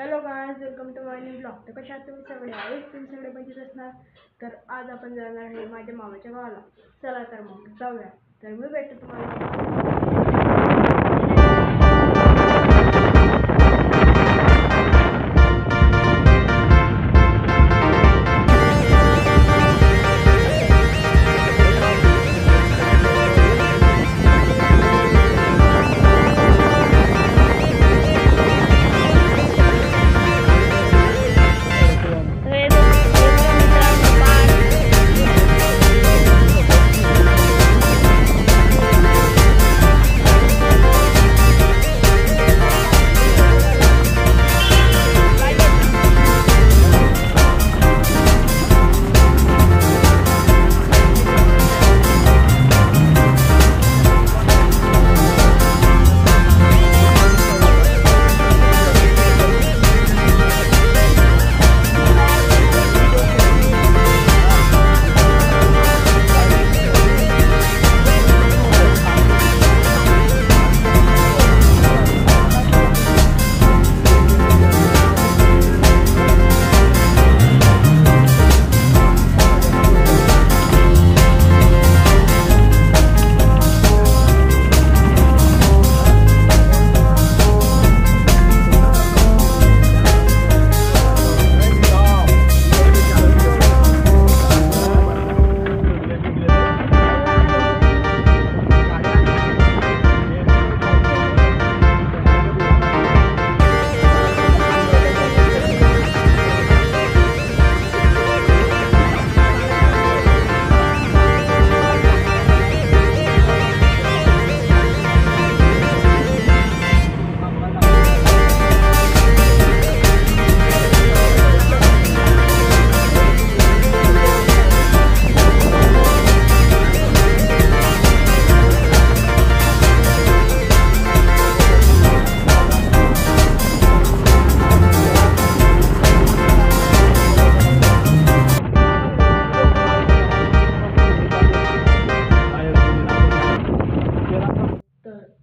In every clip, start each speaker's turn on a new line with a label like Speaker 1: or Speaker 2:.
Speaker 1: Hello guys, welcome to my new blog. तर कशा आहात तुम्ही सगळे? तुम्ही सगळे मजेत असणार. तर आज आपण जाणार आहे माझ्या मामाच्या गावाला. चला तर मग जाऊया. तर मी भेटतो तुम्हाला.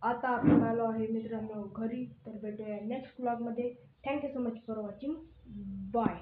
Speaker 1: आता आपण आलो आहे मित्रांनो घरी. तर भेटूया नेक्स्ट ब्लॉग मध्ये. Thank you so much for watching. Bye.